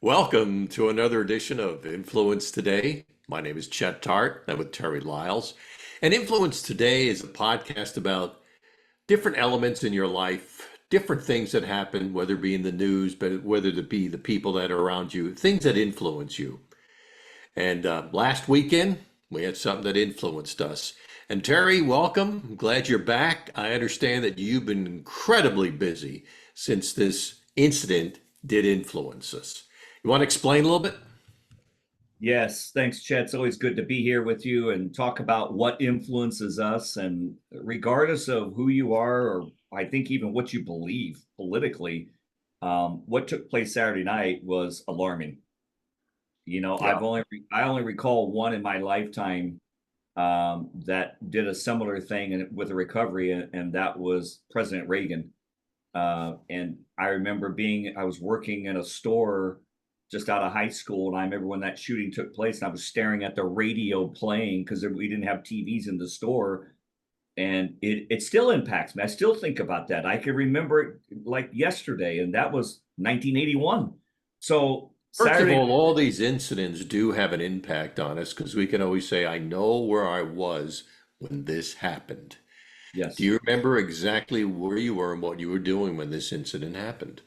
Welcome to another edition of Influence Today. My name is Chet Tart. I'm with Terry Lyles. And Influence Today is a podcast about different elements in your life, different things that happen, whether it be in the news, but whether it be the people that are around you, things that influence you. And last weekend, we had something that influenced us. And Terry, welcome. I'm glad you're back. I understand that you've been incredibly busy since this incident did influence us. You want to explain a little bit? Yes, thanks, Chet. It's always good to be here with you and talk about what influences us. And regardless of who you are, or I think even what you believe politically, what took place Saturday night was alarming. Yeah. I only recall one in my lifetime that did a similar thing with a recovery, and that was President Reagan. And I remember I was working in a store just out of high school. And I remember when that shooting took place, and I was staring at the radio playing because we didn't have TVs in the store. And it still impacts me. I still think about that. I can remember it like yesterday, and that was 1981. So First of Saturday, all these incidents do have an impact on us because we can always say, I know where I was when this happened. Do yes. you remember exactly where you were and what you were doing when this incident happened?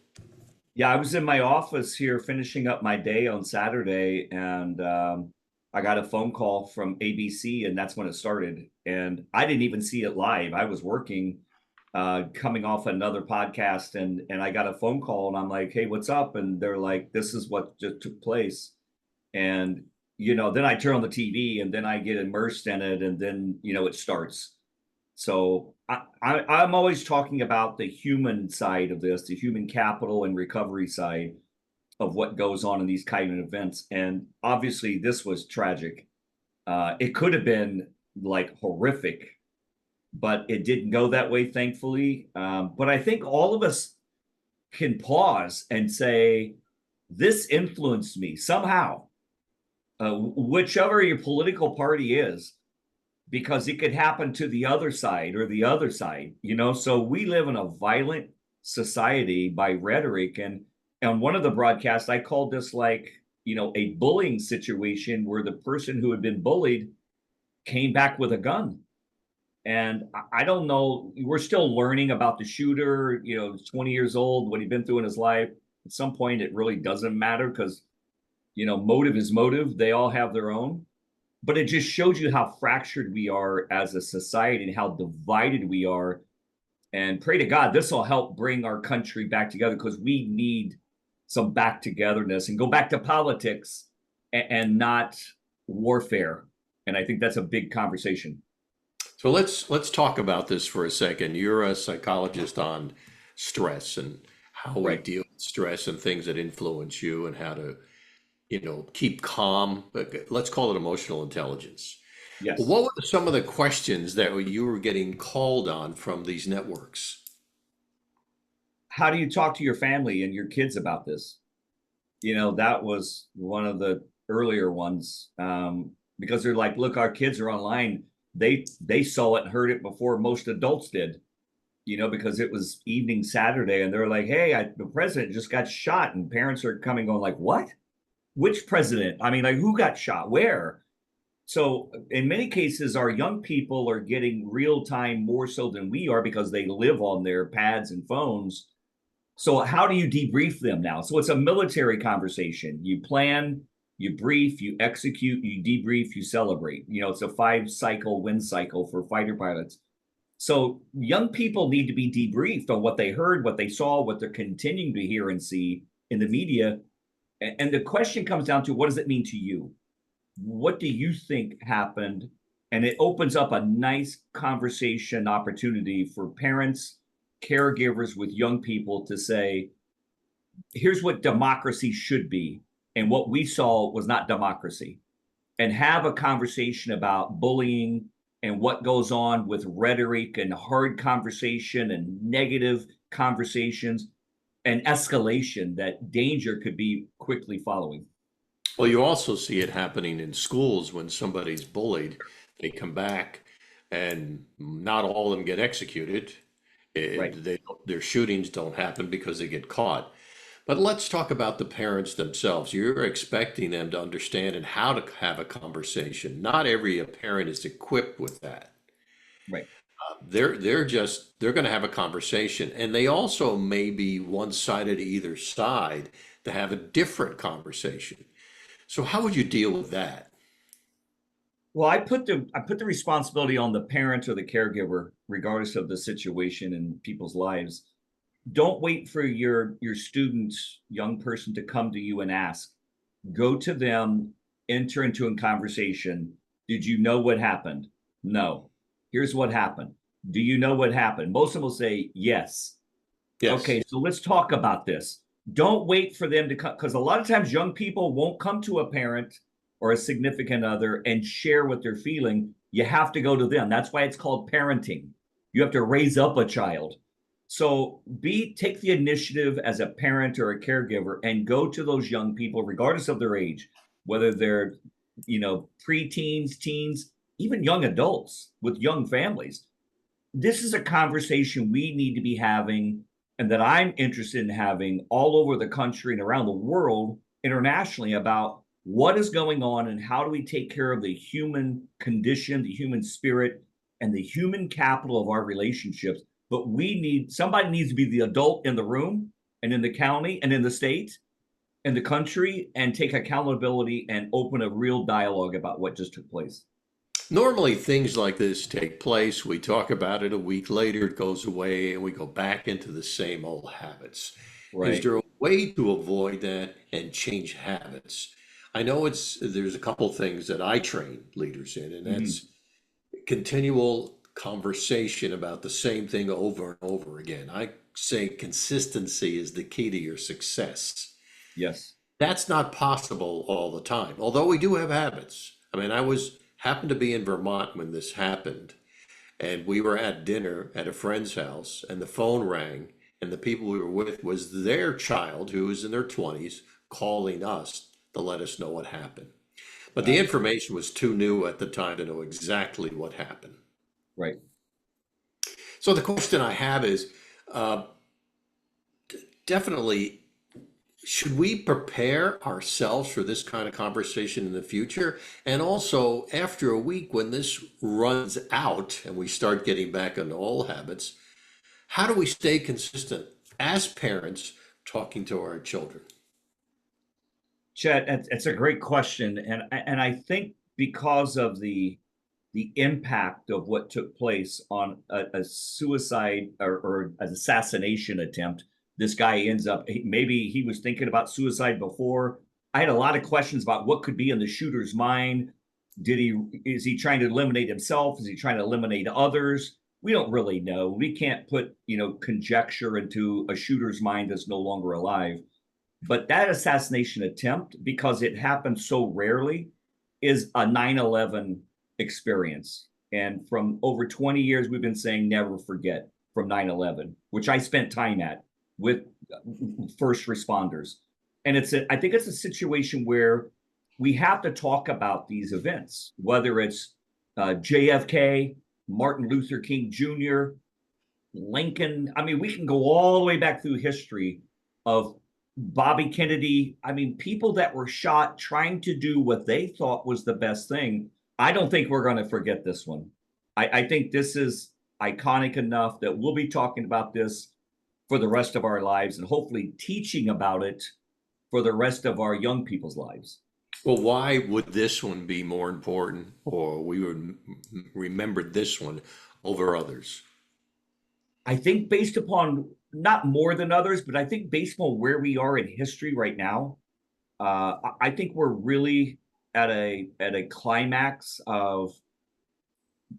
Yeah, I was in my office here finishing up my day on Saturday, and I got a phone call from ABC, and that's when it started. And I didn't even see it live. I was working, coming off another podcast, and I got a phone call, and I'm like, "Hey, what's up?" And they're like, "This is what just took place." And then I turn on the TV, and then I get immersed in it, and then it starts. So I'm always talking about the human side of this, the human capital and recovery side of what goes on in these kind of events. And obviously, this was tragic. It could have been like horrific, but it didn't go that way, thankfully. But I think all of us can pause and say, this influenced me somehow, whichever your political party is, because it could happen to the other side or the other side, So we live in a violent society by rhetoric. And on one of the broadcasts, I called this like, a bullying situation where the person who had been bullied came back with a gun. And I don't know, we're still learning about the shooter, 20 years old, what he'd been through in his life. At some point, it really doesn't matter because, motive is motive. They all have their own, but it just shows you how fractured we are as a society and how divided we are. And pray to God, this will help bring our country back together because we need some back togetherness and go back to politics and not warfare. And I think that's a big conversation. So let's talk about this for a second. You're a psychologist on stress and how we Right. deal with stress and things that influence you and how to, keep calm. But let's call it emotional intelligence. Yes. What were some of the questions that you were getting called on from these networks? How do you talk to your family and your kids about this? That was one of the earlier ones, because they're like, look, our kids are online. They saw it and heard it before most adults did, because it was evening Saturday, and they're like, hey, the president just got shot, and parents are coming going like, what? Which president? I mean, like, who got shot? Where? So in many cases, our young people are getting real time more so than we are because they live on their pads and phones. So how do you debrief them now? So it's a military conversation. You plan, you brief, you execute, you debrief, you celebrate. It's a 5 cycle win cycle for fighter pilots. So young people need to be debriefed on what they heard, what they saw, what they're continuing to hear and see in the media. And the question comes down to, what does it mean to you? What do you think happened? And it opens up a nice conversation opportunity for parents, caregivers with young people to say, here's what democracy should be. And what we saw was not democracy. And have a conversation about bullying and what goes on with rhetoric and hard conversation and negative conversations and escalation that danger could be quickly following. Well, you also see it happening in schools when somebody's bullied. They come back, and not all of them get executed. Right. Their shootings don't happen because they get caught. But let's talk about the parents themselves. You're expecting them to understand and how to have a conversation. Not every parent is equipped with that. Right. They're going to have a conversation, and they also may be one-sided to either side to have a different conversation. So how would you deal with that? Well, I put the responsibility on the parent or the caregiver, regardless of the situation in people's lives. Don't wait for your student, young person to come to you and ask. Go to them, enter into a conversation. Did you know what happened? No. Here's what happened. Do you know what happened? Most of them will say yes. Yes. Okay, so let's talk about this. Don't wait for them to come, because a lot of times young people won't come to a parent or a significant other and share what they're feeling. You have to go to them. That's why it's called parenting. You have to raise up a child. So take the initiative as a parent or a caregiver and go to those young people, regardless of their age, whether they're, preteens, teens, even young adults with young families. This is a conversation we need to be having and that I'm interested in having all over the country and around the world internationally about what is going on and how do we take care of the human condition, the human spirit, and the human capital of our relationships. But somebody needs to be the adult in the room and in the county and in the state and the country and take accountability and open a real dialogue about what just took place. Normally, things like this take place. We talk about it a week later, it goes away, and we go back into the same old habits. Is Right. there a way to avoid that and change habits? I know there's a couple things that I train leaders in, and Mhm. that's continual conversation about the same thing over and over again. I say consistency is the key to your success. Yes. That's not possible all the time, although we do have habits. I mean, happened to be in Vermont when this happened, and we were at dinner at a friend's house, and the phone rang, and the people we were with was their child, who was in their 20s, calling us to let us know what happened. But the Wow. information was too new at the time to know exactly what happened. Right. So the question I have is, uh, definitely, should we prepare ourselves for this kind of conversation in the future? And also, after a week, when this runs out and we start getting back into old habits, how do we stay consistent as parents talking to our children? Chet, it's a great question, and I think because of the impact of what took place on a suicide or an assassination attempt, this guy ends up maybe he was thinking about suicide before. I had a lot of questions about what could be in the shooter's mind. Is he trying to eliminate himself? Is he trying to eliminate others? We don't really know. We can't put conjecture into a shooter's mind that's no longer alive. But that assassination attempt, because it happened so rarely, is a 9/11 experience. And from over 20 years, we've been saying never forget from 9/11, which I spent time at with first responders. And I think it's a situation where we have to talk about these events, whether it's JFK, Martin Luther King Jr., Lincoln. I mean, we can go all the way back through history of Bobby Kennedy. I mean, people that were shot trying to do what they thought was the best thing. I don't think we're going to forget this one. I think this is iconic enough that we'll be talking about this for the rest of our lives and hopefully teaching about it for the rest of our young people's lives. Well, why would this one be more important, or we would remember this one over others? I think based upon not more than others, but I think based on where we are in history right now, I think we're really at a climax of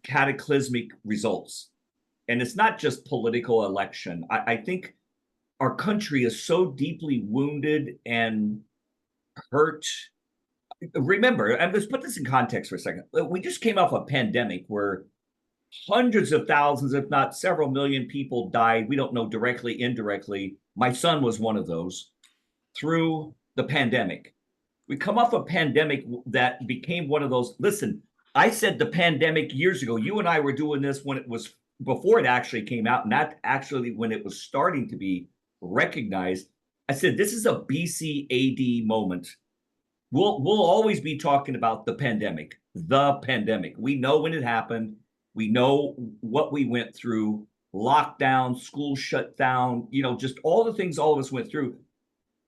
cataclysmic results. And it's not just political election. I think our country is so deeply wounded and hurt. Remember, and let's put this in context for a second. We just came off a pandemic where hundreds of thousands, if not several million people died. We don't know directly, indirectly. My son was one of those through the pandemic. We come off a pandemic that became one of those. Listen, I said the pandemic years ago. You and I were doing this when it was before it actually came out, not actually when it was starting to be recognized. I said, this is a BC AD moment. We'll always be talking about the pandemic, the pandemic. We know when it happened. We know what we went through, lockdown, school shut down, just all the things all of us went through.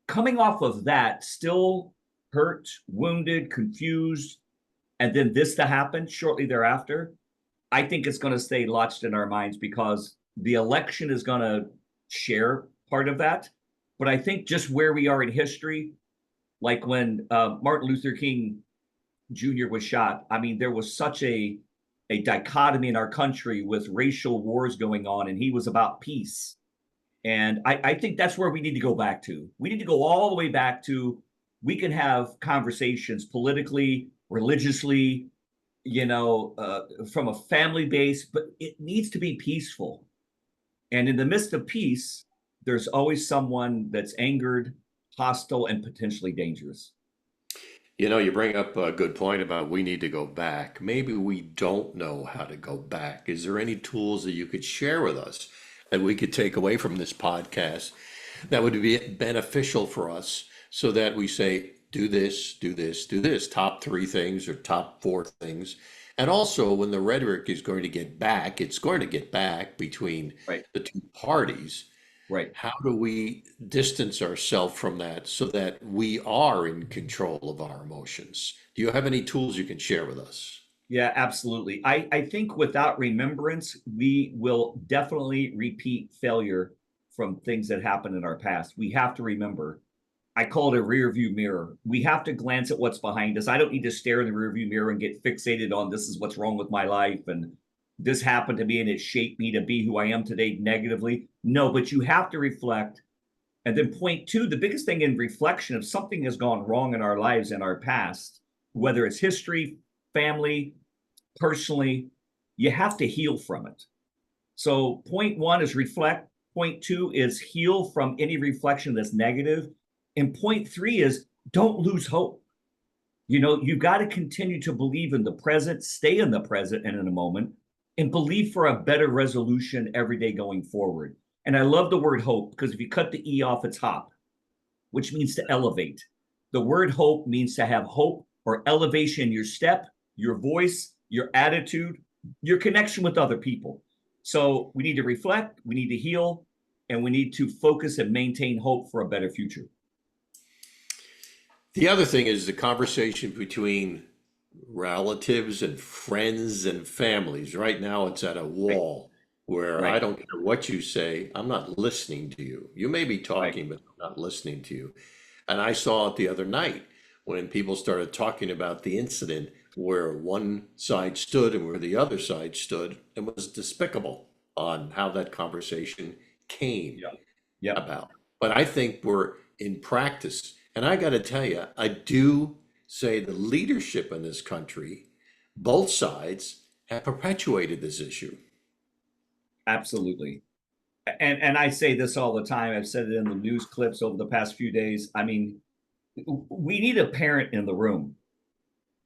Coming off of that, still hurt, wounded, confused, and then this to happen shortly thereafter, I think it's going to stay lodged in our minds because the election is going to share part of that. But I think just where we are in history, like when Martin Luther King Jr. was shot, I mean, there was such a dichotomy in our country with racial wars going on, and he was about peace. And I think that's where we need to go back to. We need to go all the way back to we can have conversations politically, religiously, from a family base, but it needs to be peaceful. And in the midst of peace, there's always someone that's angered, hostile, and potentially dangerous. You bring up a good point about we need to go back. Maybe we don't know how to go back. Is there any tools that you could share with us that we could take away from this podcast that would be beneficial for us so that we say, do this, do this, do this, top three things or top four things. And also when the rhetoric is going to get back, it's going to get back between Right. the two parties. Right. How do we distance ourselves from that so that we are in control of our emotions? Do you have any tools you can share with us? Yeah, absolutely. I think without remembrance, we will definitely repeat failure from things that happened in our past. We have to remember. I call it a rear view mirror. We have to glance at what's behind us. I don't need to stare in the rear view mirror and get fixated on this is what's wrong with my life and this happened to me and it shaped me to be who I am today negatively. No, but you have to reflect. And then point two, the biggest thing in reflection, if something has gone wrong in our lives in our past, whether it's history, family, personally, you have to heal from it. So point one is reflect. Point two is heal from any reflection that's negative. And point three is don't lose hope. You've got to continue to believe in the present, stay in the present and in a moment, and believe for a better resolution every day going forward. And I love the word hope because if you cut the E off, it's hop, which means to elevate. The word hope means to have hope or elevation in your step, your voice, your attitude, your connection with other people. So we need to reflect, we need to heal, and we need to focus and maintain hope for a better future. The other thing is the conversation between relatives and friends and families. Right now, it's at a Right. wall where I Right. don't care what you say, I'm not listening to you. You may be Right. talking, but I'm not listening to you. And I saw it the other night when people started talking about the incident where one side stood and where the other side stood and was despicable on how that conversation came Yeah. Yep. about. But I think we're in practice. And I got to tell you, I do say the leadership in this country, both sides, have perpetuated this issue. Absolutely. And I say this all the time. I've said it in the news clips over the past few days. I mean, we need a parent in the room.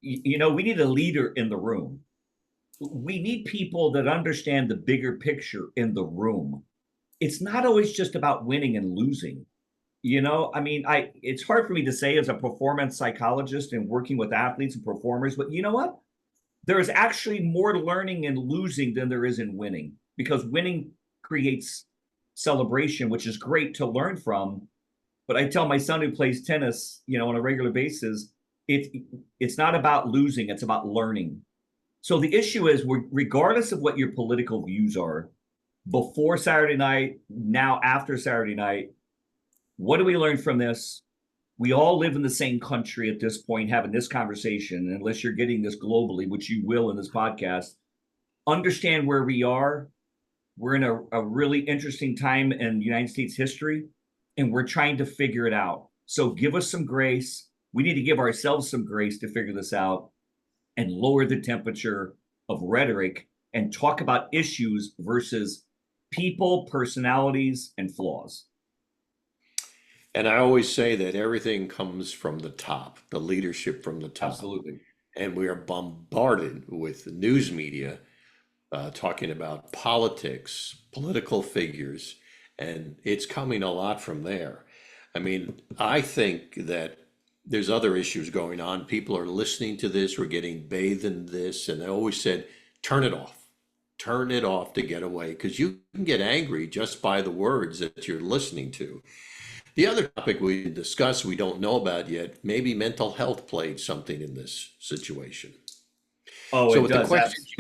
We need a leader in the room. We need people that understand the bigger picture in the room. It's not always just about winning and losing. I mean, it's hard for me to say as a performance psychologist and working with athletes and performers, but you know what? There is actually more learning in losing than there is in winning because winning creates celebration, which is great to learn from. But I tell my son who plays tennis, on a regular basis, it's not about losing, it's about learning. So the issue is, regardless of what your political views are, before Saturday night, now after Saturday night, what do we learn from this? We all live in the same country at this point, having this conversation, unless you're getting this globally, which you will in this podcast. Understand where we are. We're in a really interesting time in United States history, and we're trying to figure it out. So give us some grace. We need to give ourselves some grace to figure this out and lower the temperature of rhetoric and talk about issues versus people, personalities, and flaws. And I always say that everything comes from the top, the leadership from the top. Absolutely. And we are bombarded with news media talking about politics, political figures, and it's coming a lot from there. I mean, I think that there's other issues going on. People are listening to this, we're getting bathed in this, and I always said, turn it off. Turn it off to get away because you can get angry just by the words that you're listening to. The other topic we discussed, we don't know about yet, maybe mental health played something in this situation. Oh, So it with the does. questions,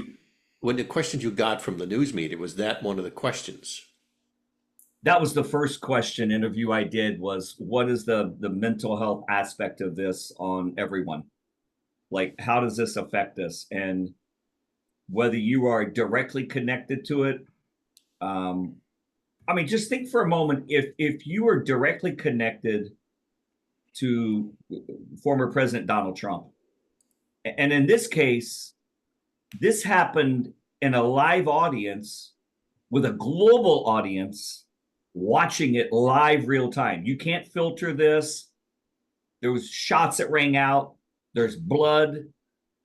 when the questions you got from the news media, was that one of the questions? That was the first question interview I did was what is the mental health aspect of this on everyone? Like, how does this affect us? And whether you are directly connected to it, um, I mean, just think for a moment if you are directly connected to former President Donald Trump, and in this case, this happened in a live audience with a global audience watching it live real time. You can't filter this. There was shots that rang out. There's blood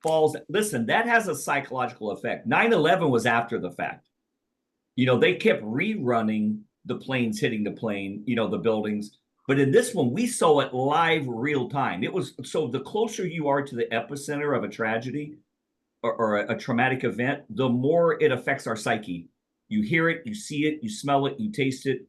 falls. Listen, that has a psychological effect. 9/11 was after the fact. They kept rerunning the planes hitting the plane, the buildings. But in this one, we saw it live real time. It was so the closer you are to the epicenter of a tragedy or a traumatic event, the more it affects our psyche. You hear it, you see it, you smell it, you taste it.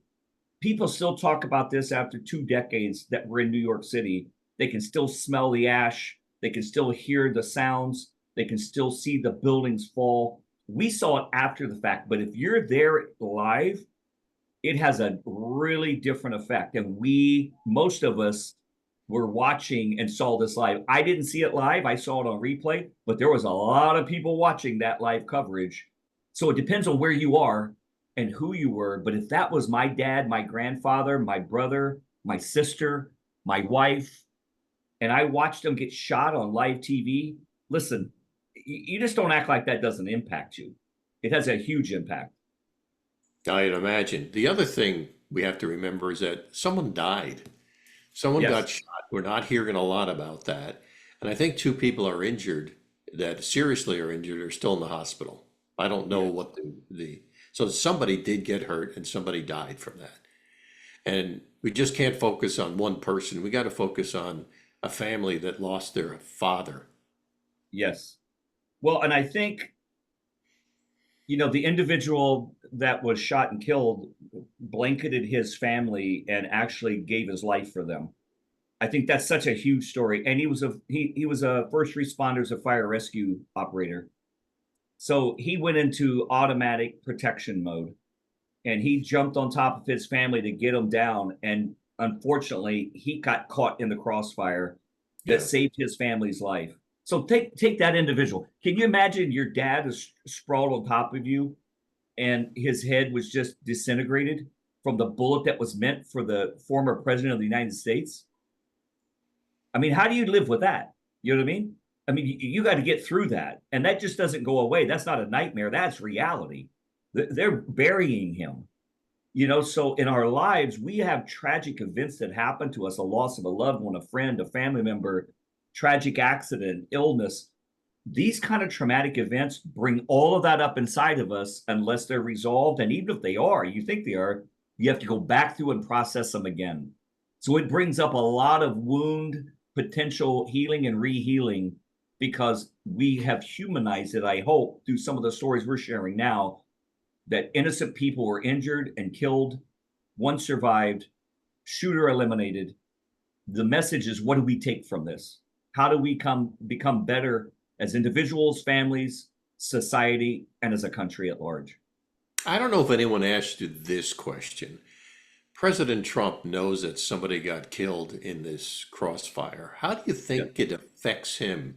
People still talk about this after 2 decades that we're in New York City. They can still smell the ash. They can still hear the sounds. They can still see the buildings fall. We saw it after the fact, but if you're there live, it has a really different effect. And most of us were watching and saw this live. I didn't see it live. I saw it on replay, but there was a lot of people watching that live coverage. So it depends on where you are and who you were. But if that was my dad, my grandfather, my brother, my sister, my wife, and I watched them get shot on live TV, listen, you just don't act like that doesn't impact you. It has a huge impact. I'd imagine. The other thing we have to remember is that someone died. Someone Yes. got shot. We're not hearing a lot about that. And I think two people are injured that seriously are injured are still in the hospital. I don't know Yeah. what so somebody did get hurt and somebody died from that. And we just can't focus on one person. We got to focus on a family that lost their father. Yes. Well, and I think, the individual that was shot and killed blanketed his family and actually gave his life for them. I think that's such a huge story. And he was a first responders, a fire rescue operator. So he went into automatic protection mode and he jumped on top of his family to get them down. And unfortunately, he got caught in the crossfire that Yeah. saved his family's life. So take that individual. Can you imagine your dad is sprawled on top of you and his head was just disintegrated from the bullet that was meant for the former president of the United States? I mean, how do you live with that? You know what I mean? I mean, you got to get through that. And that just doesn't go away. That's not a nightmare. That's reality. They're burying him. So in our lives, we have tragic events that happen to us, a loss of a loved one, a friend, a family member, tragic accident, illness. These kind of traumatic events bring all of that up inside of us unless they're resolved. And even if they are, you think they are, you have to go back through and process them again. So it brings up a lot of wound potential healing and rehealing because we have humanized it, I hope, through some of the stories we're sharing now, that innocent people were injured and killed. One survived, shooter eliminated. The message is, what do we take from this? How do we become better as individuals, families, society, and as a country at large? I don't know if anyone asked you this question. President Trump knows that somebody got killed in this crossfire. How do you Yeah, think it affects him?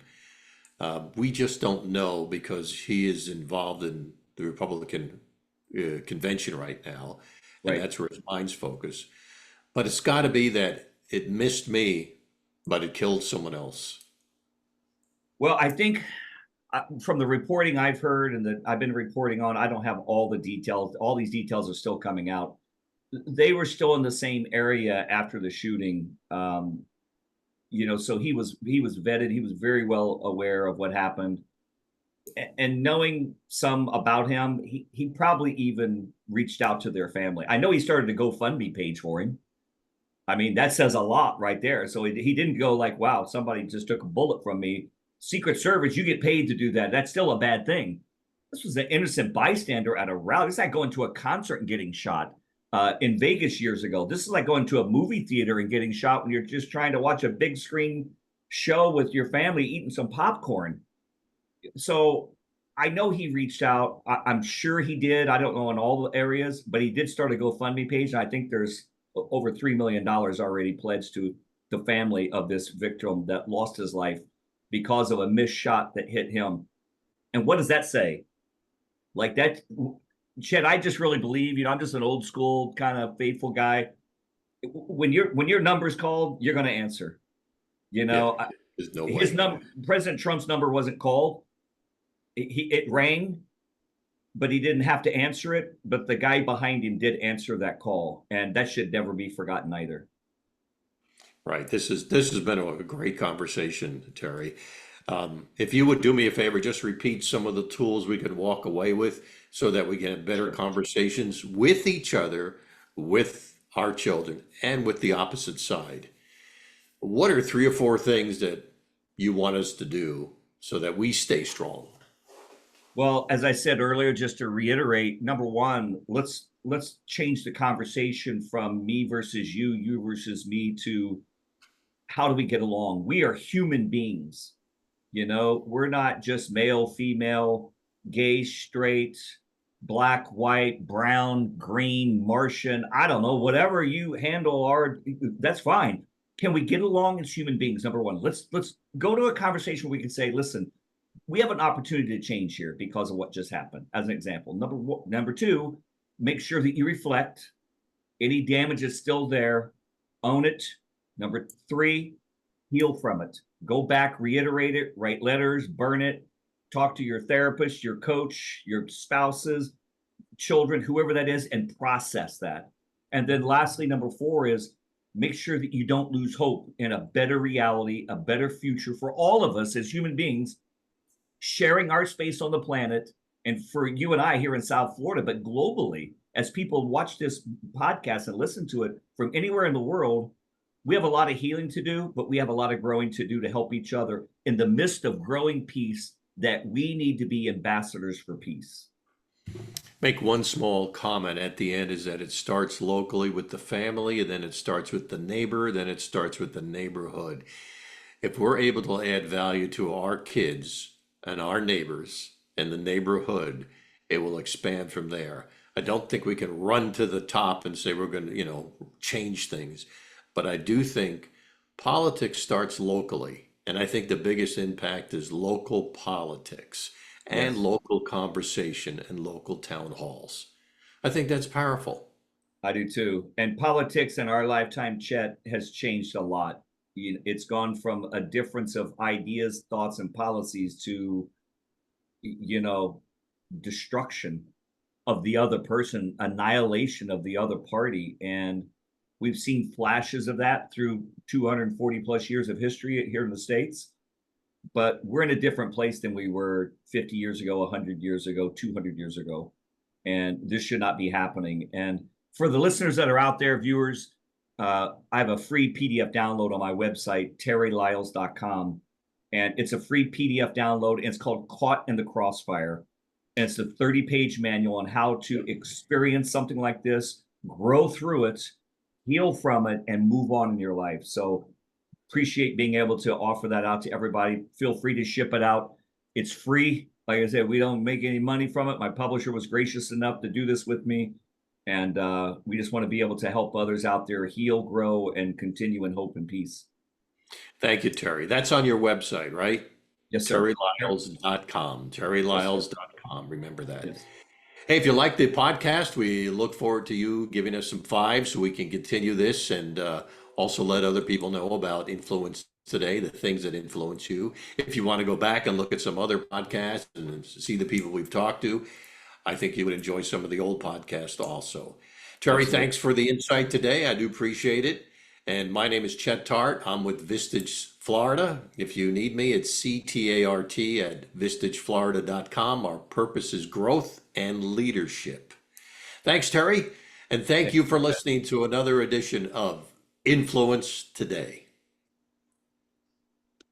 We just don't know because he is involved in the Republican convention right now, and right. that's where his mind's focused. But it's got to be that it missed me, but it killed someone else. Well, I think from the reporting I've heard and that I've been reporting on, I don't have all the details. All these details are still coming out. They were still in the same area after the shooting. So he was vetted. He was very well aware of what happened, and knowing some about him, he probably even reached out to their family. I know he started a GoFundMe page for him. I mean, that says a lot right there. So he didn't go like, wow, somebody just took a bullet from me. Secret Service, you get paid to do that. That's still a bad thing. This was an innocent bystander at a rally. It's like going to a concert and getting shot in Vegas years ago. This is like going to a movie theater and getting shot when you're just trying to watch a big screen show with your family eating some popcorn. So I know he reached out. I'm sure he did. I don't know in all the areas, but he did start a GoFundMe page. And I think there's over $3 million already pledged to the family of this victim that lost his life because of a missed shot that hit him. And what does that say? Like that, Chet, I just really believe, I'm just an old school kind of faithful guy. When your number's called, you're going to answer. Yeah, there's no His way. number, President Trump's number wasn't called. It rang, but he didn't have to answer it. But the guy behind him did answer that call, and that should never be forgotten either. Right. This has been a great conversation, Terry. If you would do me a favor, just repeat some of the tools we can walk away with so that we can have better conversations with each other, with our children, and with the opposite side. What are 3 or 4 things that you want us to do so that we stay strong? Well, as I said earlier, just to reiterate, number one, let's change the conversation from me versus you versus me, to how do we get along? We are human beings. We're not just male, female, gay, straight, black, white, brown, green, Martian. I don't know, whatever you handle that's fine. Can we get along as human beings? Number one, let's go to a conversation where we can say, listen, we have an opportunity to change here because of what just happened, as an example. Number two, make sure that you reflect. Any damage is still there, own it. Number three, heal from it. Go back, reiterate it, write letters, burn it, talk to your therapist, your coach, your spouses, children, whoever that is, and process that. And then lastly, number four is make sure that you don't lose hope in a better reality, a better future for all of us as human beings, sharing our space on the planet. And for you and I here in South Florida, but globally, as people watch this podcast and listen to it from anywhere in the world, we have a lot of healing to do, but we have a lot of growing to do to help each other in the midst of growing peace, that we need to be ambassadors for peace. Make one small comment at the end is that it starts locally with the family, and then it starts with the neighbor, then it starts with the neighborhood. If we're able to add value to our kids and our neighbors and the neighborhood, it will expand from there. I don't think we can run to the top and say we're going to, change things. But I do think politics starts locally. And I think the biggest impact is local politics and Yes, local conversation and local town halls. I think that's powerful. I do too. And politics in our lifetime, Chet, has changed a lot. It's gone from a difference of ideas, thoughts, and policies to, you know, destruction of the other person, annihilation of the other party. And we've seen flashes of that through 240 plus years of history here in the States. But we're in a different place than we were 50 years ago, 100 years ago, 200 years ago. And this should not be happening. And for the listeners that are out there, viewers, I have a free PDF download on my website, terrylyles.com. And it's a free PDF download. And it's called Caught in the Crossfire. And it's a 30-page manual on how to experience something like this, grow through it, heal from it, and move on in your life. So appreciate being able to offer that out to everybody. Feel free to ship it out. It's free. Like I said, we don't make any money from it. My publisher was gracious enough to do this with me. And we just want to be able to help others out there heal, grow, and continue in hope and peace. Thank you, Terry. That's on your website, right? Yes, sir. terrylyles.com. Yes, sir. terrylyles.com. Remember that. Yes. Hey, if you like the podcast, we look forward to you giving us some fives so we can continue this, and also let other people know about Influence Today, the things that influence you. If you want to go back and look at some other podcasts and see the people we've talked to, I think you would enjoy some of the old podcasts also. Terry, Absolutely. thanks for the insight today. I do appreciate it. And my name is Chet Tart. I'm with Vistage, Florida. If you need me, it's CTART at vistageflorida.com. Our purpose is growth and leadership. Thanks, Terry. And thank you for listening to another edition of Influence Today.